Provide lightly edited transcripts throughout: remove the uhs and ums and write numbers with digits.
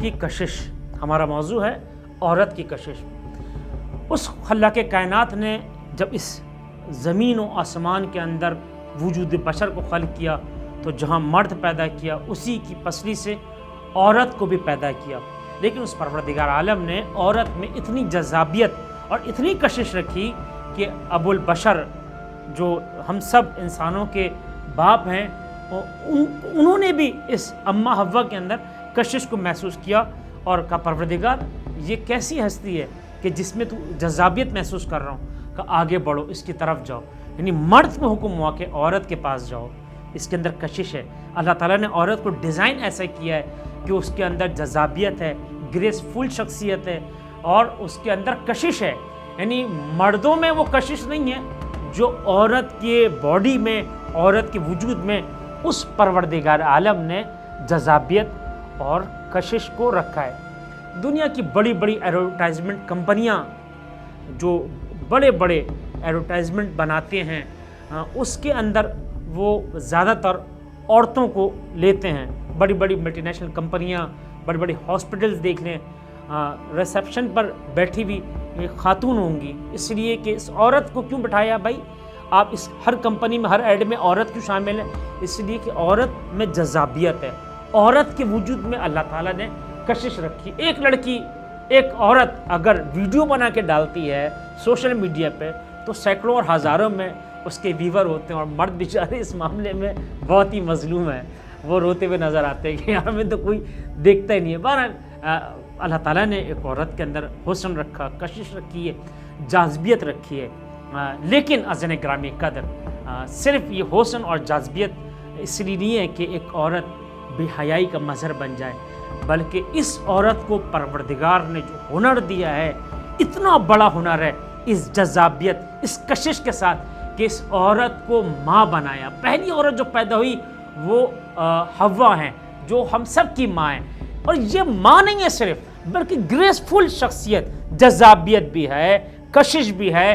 کی کشش ہمارا موضوع ہے، عورت کی کشش۔ اس خلاق کائنات نے جب اس زمین و آسمان کے اندر وجود بشر کو خلق کیا تو جہاں مرد پیدا کیا اسی کی پسلی سے عورت کو بھی پیدا کیا، لیکن اس پروردگار عالم نے عورت میں اتنی جذابیت اور اتنی کشش رکھی کہ ابو البشر جو ہم سب انسانوں کے باپ ہیں انہوں نے بھی اس اماں حوا کے اندر کشش کو محسوس کیا اور کہا پروردگار یہ کیسی ہستی ہے کہ جس میں تو جذابیت محسوس کر رہا ہوں، کہ آگے بڑھو، اس کی طرف جاؤ۔ یعنی مرد کو حکم ہوا کہ عورت کے پاس جاؤ، اس کے اندر کشش ہے۔ اللہ تعالیٰ نے عورت کو ڈیزائن ایسا کیا ہے کہ اس کے اندر جذابیت ہے، گریس فل شخصیت ہے اور اس کے اندر کشش ہے۔ یعنی مردوں میں وہ کشش نہیں ہے جو عورت کے باڈی میں، عورت کے وجود میں اس پروردگار عالم نے جذابیت اور کشش کو رکھا ہے۔ دنیا کی بڑی بڑی ایڈورٹائزمنٹ کمپنیاں جو بڑے بڑے ایڈورٹائزمنٹ بناتے ہیں اس کے اندر وہ زیادہ تر عورتوں کو لیتے ہیں۔ بڑی بڑی ملٹی نیشنل کمپنیاں، بڑی بڑی ہاسپٹلز دیکھ لیں، ریسیپشن پر بیٹھی ہوئی ایک خاتون ہوں گی، اس لیے کہ اس عورت کو کیوں بٹھایا بھائی؟ آپ اس ہر کمپنی میں، ہر ایڈ میں عورت کیوں شامل ہے؟ اس لیے کہ عورت میں جذابیت ہے، عورت کے وجود میں اللہ تعالیٰ نے کشش رکھی۔ ایک لڑکی، ایک عورت اگر ویڈیو بنا کے ڈالتی ہے سوشل میڈیا پہ تو سینکڑوں اور ہزاروں میں اس کے ویور ہوتے ہیں، اور مرد بیچارے اس معاملے میں بہت ہی مظلوم ہیں، وہ روتے ہوئے نظر آتے ہیں کہ یار ہمیں تو کوئی دیکھتا ہی نہیں ہے۔ بہرحال اللہ تعالیٰ نے ایک عورت کے اندر حسن رکھا، کشش رکھی ہے، جاذبیت رکھی ہے، لیکن عزیزان گرامی قدر صرف یہ حسن اور جاذبیت اس لیے نہیں ہے کہ ایک عورت بے حیائی کا مظہر بن جائے، بلکہ اس عورت کو پروردگار نے جو ہنر دیا ہے، اتنا بڑا ہنر ہے، اس جذابیت، اس کشش کے ساتھ کہ اس عورت کو ماں بنایا۔ پہلی عورت جو پیدا ہوئی وہ حوا ہیں، جو ہم سب کی ماں ہیں، اور یہ ماں نہیں ہے صرف، بلکہ گریسفل شخصیت، جذابیت بھی ہے، کشش بھی ہے،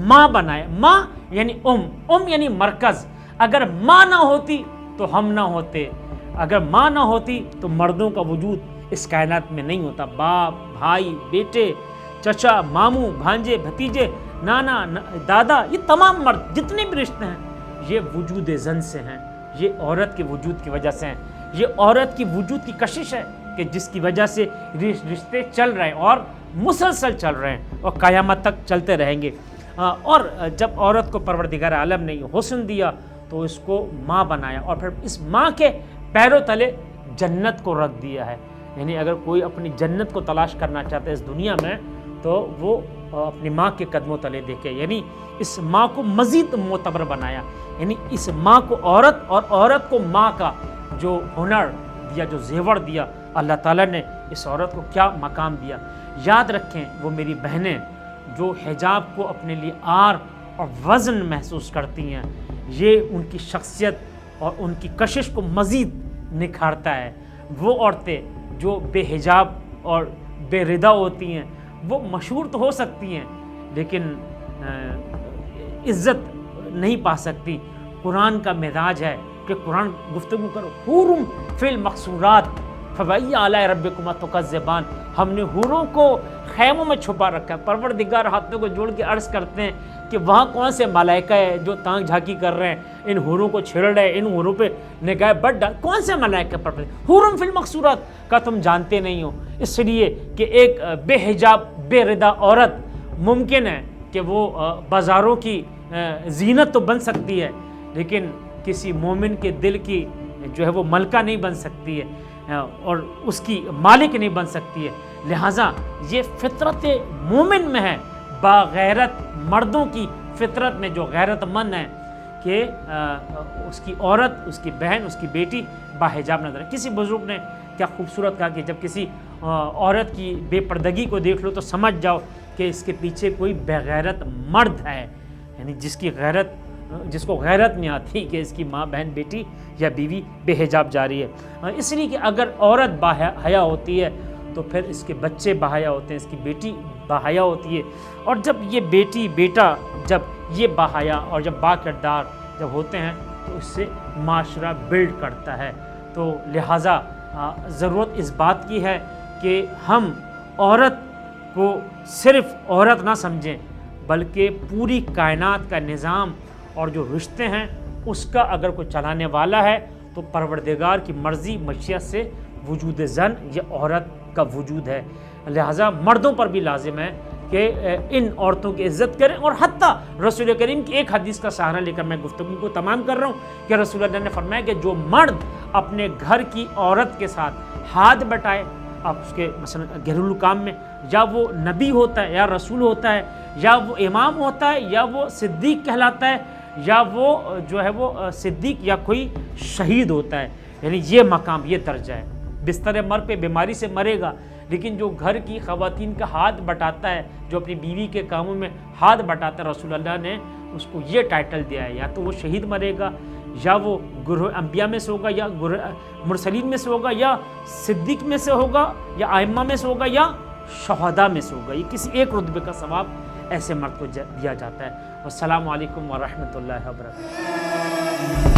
ماں بنائے۔ ماں یعنی ام یعنی مرکز۔ اگر ماں نہ ہوتی تو ہم نہ ہوتے، اگر ماں نہ ہوتی تو مردوں کا وجود اس کائنات میں نہیں ہوتا۔ باپ، بھائی، بیٹے، چچا، ماموں، بھانجے، بھتیجے، نانا، دادا، یہ تمام مرد جتنے بھی رشتے ہیں یہ وجود زن سے ہیں، یہ عورت کے وجود کی وجہ سے ہیں۔ یہ عورت کی وجود کی کشش ہے کہ جس کی وجہ سے رشتے چل رہے ہیں اور مسلسل چل رہے ہیں اور قیامت تک چلتے رہیں گے۔ اور جب عورت کو پروردگار عالم نے یہ حسن دیا تو اس کو ماں بنایا، اور پھر اس ماں کے پیروں تلے جنت کو رکھ دیا ہے۔ یعنی اگر کوئی اپنی جنت کو تلاش کرنا چاہتا ہے اس دنیا میں تو وہ اپنی ماں کے قدموں تلے دیکھے۔ یعنی اس ماں کو مزید معتبر بنایا، یعنی اس ماں کو عورت اور عورت کو ماں کا جو ہنر دیا، جو زیور دیا، اللہ تعالیٰ نے اس عورت کو کیا مقام دیا۔ یاد رکھیں وہ میری بہنیں جو حجاب کو اپنے لیے آر اور وزن محسوس کرتی ہیں، یہ ان کی شخصیت اور ان کی کشش کو مزید نکھارتا ہے۔ وہ عورتیں جو بے حجاب اور بے ردا ہوتی ہیں وہ مشہور تو ہو سکتی ہیں لیکن عزت نہیں پا سکتی۔ قرآن کا مزاج ہے کہ قرآن گفتگو کرو، حورم فی المقصورات فبأی آلاء ربکما تکذبان۔ ہم نے حوروں کو خیموں میں چھپا رکھا ہے۔ پروردگار ہاتھوں کو جوڑ کے عرض کرتے ہیں کہ وہاں کون سے ملائکہ ہے جو تانگ جھانکی کر رہے ہیں، ان حوروں کو چھیڑ رہے ہیں، ان حوروں پہ نگاہ بد ڈال، کون سے ملائکہ پر حورم فی المقصورات کا تم جانتے نہیں ہو؟ اس لیے کہ ایک بے حجاب بے ردا عورت ممکن ہے کہ وہ بازاروں کی زینت تو بن سکتی ہے لیکن کسی مومن کے دل کی جو ہے وہ ملکہ نہیں بن سکتی ہے اور اس کی مالک نہیں بن سکتی ہے۔ لہٰذا یہ فطرت مومن میں ہے، باغیرت مردوں کی فطرت میں جو غیرت مند ہے کہ اس کی عورت، اس کی بہن، اس کی بیٹی باحجاب نظر ہے۔ کسی بزرگ نے کیا خوبصورت کہا کہ جب کسی عورت کی بے پردگی کو دیکھ لو تو سمجھ جاؤ کہ اس کے پیچھے کوئی بغیرت مرد ہے، یعنی جس کو غیرت نہیں آتی کہ اس کی ماں، بہن، بیٹی یا بیوی بے حجاب جا رہی ہے۔ اس لیے کہ اگر عورت باحیا ہوتی ہے تو پھر اس کے بچے باحیا ہوتے ہیں، اس کی بیٹی باحیا ہوتی ہے، اور جب یہ بیٹی بیٹا جب یہ باحیا اور جب با کردار جب ہوتے ہیں تو اس سے معاشرہ بلڈ کرتا ہے۔ تو لہٰذا ضرورت اس بات کی ہے کہ ہم عورت کو صرف عورت نہ سمجھیں بلکہ پوری کائنات کا نظام اور جو رشتے ہیں اس کا اگر کوئی چلانے والا ہے تو پروردگار کی مرضی مشیت سے وجود زن یہ عورت کا وجود ہے. لہٰذا مردوں پر بھی لازم ہے کہ ان عورتوں کی عزت کریں. اور حتیٰ رسول کریم کی ایک حدیث کا سہارا لے کر میں گفتگو کو تمام کر رہا ہوں کہ رسول اللہ نے فرمایا کہ جو مرد اپنے گھر کی عورت کے ساتھ ہاتھ بٹائے، اب اس کے مثلا گھریلو کام میں، یا وہ نبی ہوتا ہے یا رسول ہوتا ہے یا وہ امام ہوتا ہے یا وہ صدیق کہلاتا ہے یا وہ جو ہے وہ صدیق یا کوئی شہید ہوتا ہے، یعنی یہ مقام، یہ درجہ ہے. بستر مر پہ بیماری سے مرے گا، لیکن جو گھر کی خواتین کا ہاتھ بٹاتا ہے، جو اپنی بیوی کے کاموں میں ہاتھ بٹاتا ہے، رسول اللہ نے اس کو یہ ٹائٹل دیا ہے، یا تو وہ شہید مرے گا یا وہ گروہ انبیاء میں سے ہوگا یا گروہ مرسلین میں سے ہوگا یا صدیق میں سے ہوگا یا ائمہ میں سے ہوگا یا شہداء میں سے ہوگا. یہ کسی ایک رتبے کا ثواب ایسے مرد کو دیا جاتا ہے. والسلام علیکم ورحمۃ اللہ وبرکاتہ.